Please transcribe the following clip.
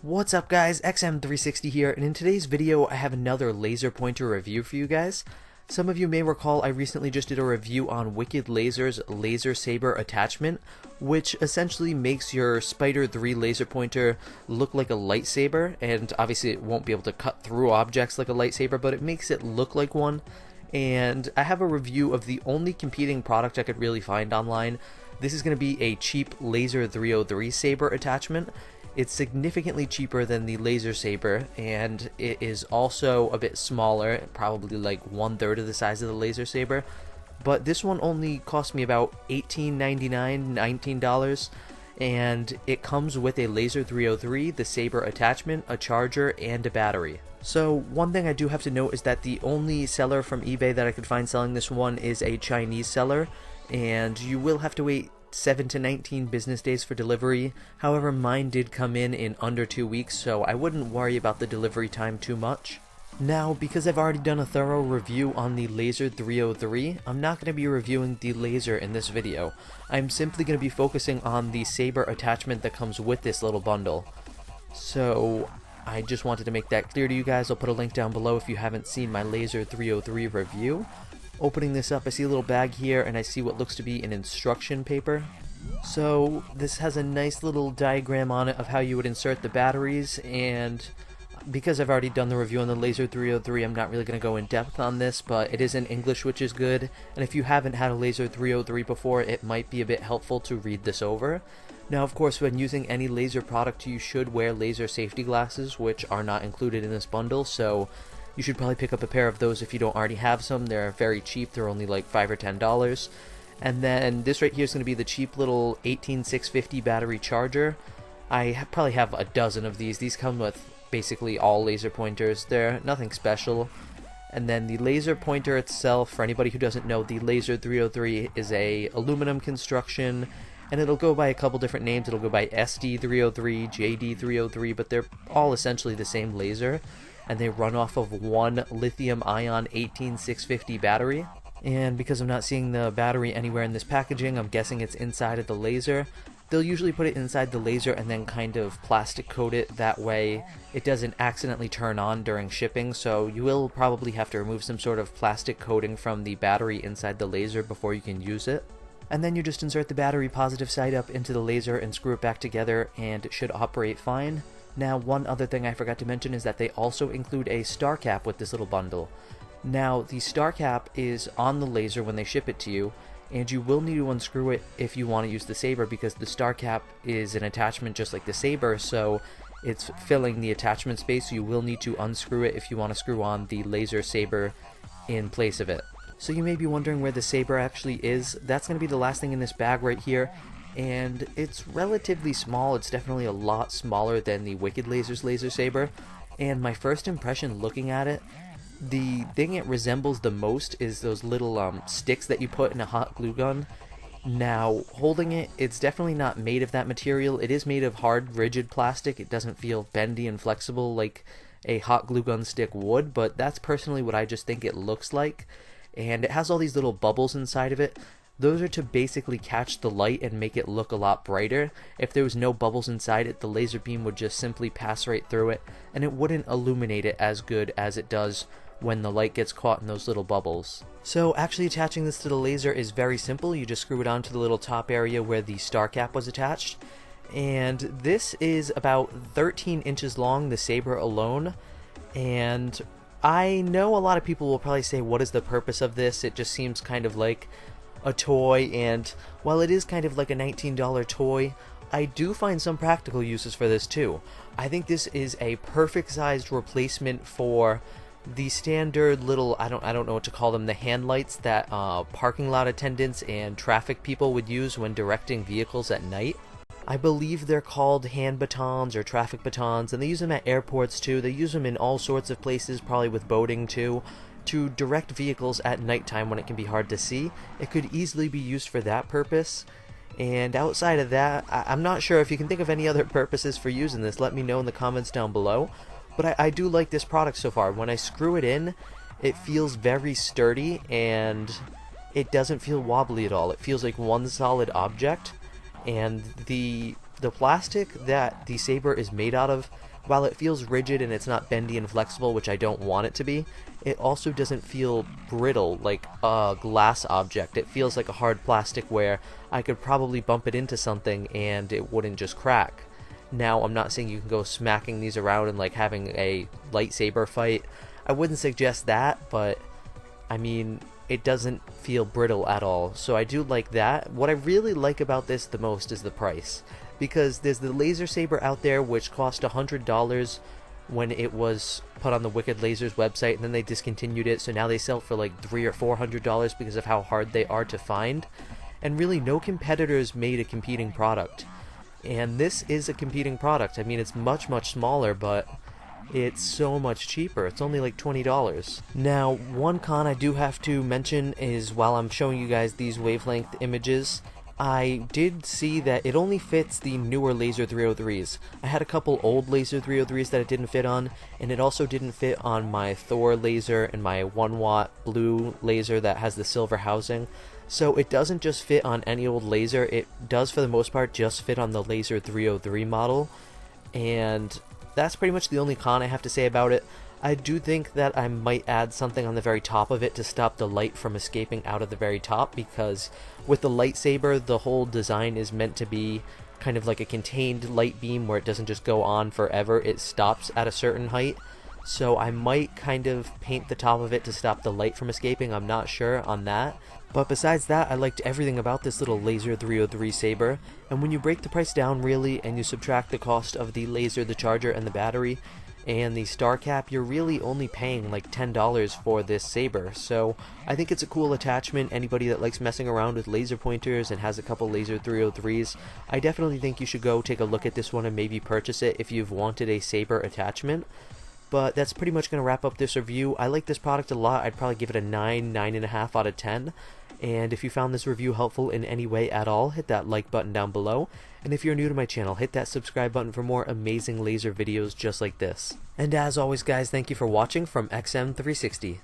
What's up guys, XM360 here, and in today's video I have another laser pointer review for you guys. Some of you may recall I recently just did a review on Wicked Laser's Laser Saber attachment, which essentially makes your Spider 3 laser pointer look like a lightsaber, and obviously it won't be able to cut through objects like a lightsaber, but it makes it look like one. And I have a review of the only competing product I could really find online. This is going to be a cheap Laser 303 Saber attachment. It's significantly cheaper than the Laser Saber, and it is also a bit smaller, probably like 1/3 of the size of the Laser Saber. But this one only cost me about $18.99, $19, and it comes with a Laser 303, the Saber attachment, a charger, and a battery. So one thing I do have to note is that the only seller from eBay that I could find selling this one is a Chinese seller, and you will have to wait 7 to 19 business days for delivery. However, mine did come in under 2 weeks, so I wouldn't worry about the delivery time too much. Now, because I've already done a thorough review on the Laser 303, I'm not going to be reviewing the laser in this video. I'm simply going to be focusing on the Saber attachment that comes with this little bundle. So I just wanted to make that clear to you guys. I'll put a link down below if you haven't seen my Laser 303 review. Opening this up, I see a little bag here, and I see what looks to be an instruction paper. So this has a nice little diagram on it of how you would insert the batteries, and because I've already done the review on the Laser 303, I'm not really going to go in depth on this, but it is in English, which is good, and if you haven't had a Laser 303 before, it might be a bit helpful to read this over. Now, of course, when using any laser product, you should wear laser safety glasses, which are not included in this bundle, so you should probably pick up a pair of those if you don't already have some. They're very cheap. They're only like $5 or $10. And then this right here is going to be the cheap little 18650 battery charger. I probably have a dozen of these. These come with basically all laser pointers. They're nothing special. And then the laser pointer itself, for anybody who doesn't know, the Laser 303 is a aluminum construction, and it'll go by a couple different names. It'll go by SD303, JD303, but they're all essentially the same laser, and they run off of one lithium-ion 18650 battery. And because I'm not seeing the battery anywhere in this packaging, I'm guessing it's inside of the laser. They'll usually put it inside the laser and then kind of plastic coat it, that way it doesn't accidentally turn on during shipping, so you will probably have to remove some sort of plastic coating from the battery inside the laser before you can use it. And then you just insert the battery positive side up into the laser and screw it back together, and it should operate fine. Now, one other thing I forgot to mention is that they also include a star cap with this little bundle. Now, the star cap is on the laser when they ship it to you, and you will need to unscrew it if you want to use the Saber, because the star cap is an attachment just like the Saber, so it's filling the attachment space, so you will need to unscrew it if you want to screw on the Laser Saber in place of it. So you may be wondering where the Saber actually is. That's going to be the last thing in this bag right here, and it's relatively small. It's definitely a lot smaller than the Wicked Laser's Laser Saber, and my first impression looking at it, the thing it resembles the most is those little sticks that you put in a hot glue gun. Now, holding it, it's definitely not made of that material. It is made of hard, rigid plastic. It doesn't feel bendy and flexible like a hot glue gun stick would, but that's personally what I just think it looks like. And it has all these little bubbles inside of it. Those are to basically catch the light and make it look a lot brighter. If there was no bubbles inside it, the laser beam would just simply pass right through it, and it wouldn't illuminate it as good as it does when the light gets caught in those little bubbles. So actually attaching this to the laser is very simple. You just screw it onto the little top area where the star cap was attached. And this is about 13 inches long, the Saber alone. And I know a lot of people will probably say, what is the purpose of this? It just seems kind of like a toy, and while it is kind of like a $19 toy, I do find some practical uses for this too. I think this is a perfect sized replacement for the standard little, I don't know what to call them, the hand lights that parking lot attendants and traffic people would use when directing vehicles at night. I believe they're called hand batons or traffic batons, and they use them at airports too. They use them in all sorts of places, probably with boating too, to direct vehicles at nighttime when it can be hard to see. It could easily be used for that purpose. And outside of that, I'm not sure if you can think of any other purposes for using this. Let me know in the comments down below. But I do like this product so far. When I screw it in, it feels very sturdy, and it doesn't feel wobbly at all. It feels like one solid object. And the plastic that the Saber is made out of while it feels rigid and it's not bendy and flexible, which I don't want it to be, it also doesn't feel brittle like a glass object. It feels like a hard plastic where I could probably bump it into something and it wouldn't just crack. Now, I'm not saying you can go smacking these around and like having a lightsaber fight. I wouldn't suggest that, but I mean, it doesn't feel brittle at all, so I do like that. What I really like about this the most is the price, because there's the laser saber out there which cost $100 when it was put on the Wicked Lasers website, and then they discontinued it, so now they sell for like $300 or $400 because of how hard they are to find, and really no competitors made a competing product. And this is a competing product. I mean, it's much smaller, but it's so much cheaper. It's only like $20. Now, one con I do have to mention is while I'm showing you guys these wavelength images, I did see that it only fits the newer Laser 303s. I had a couple old Laser 303s that it didn't fit on, and it also didn't fit on my Thor laser and my 1-watt blue laser that has the silver housing. So it doesn't just fit on any old laser, it does for the most part just fit on the Laser 303 model, and that's pretty much the only con I have to say about it. I do think that I might add something on the very top of it to stop the light from escaping out of the very top, because with the lightsaber, the whole design is meant to be kind of like a contained light beam where it doesn't just go on forever, it stops at a certain height. So I might kind of paint the top of it to stop the light from escaping, I'm not sure on that. But besides that, I liked everything about this little Laser 303 saber, and when you break the price down really and you subtract the cost of the laser, the charger, and the battery, and the star cap, you're really only paying like $10 for this saber. So I think it's a cool attachment. Anybody that likes messing around with laser pointers and has a couple Laser 303s, I definitely think you should go take a look at this one and maybe purchase it if you've wanted a saber attachment. But that's pretty much going to wrap up this review. I like this product a lot. I'd probably give it a 9.5 out of 10. And if you found this review helpful in any way at all, hit that like button down below. And if you're new to my channel, hit that subscribe button for more amazing laser videos just like this. And as always guys, thank you for watching from XM360.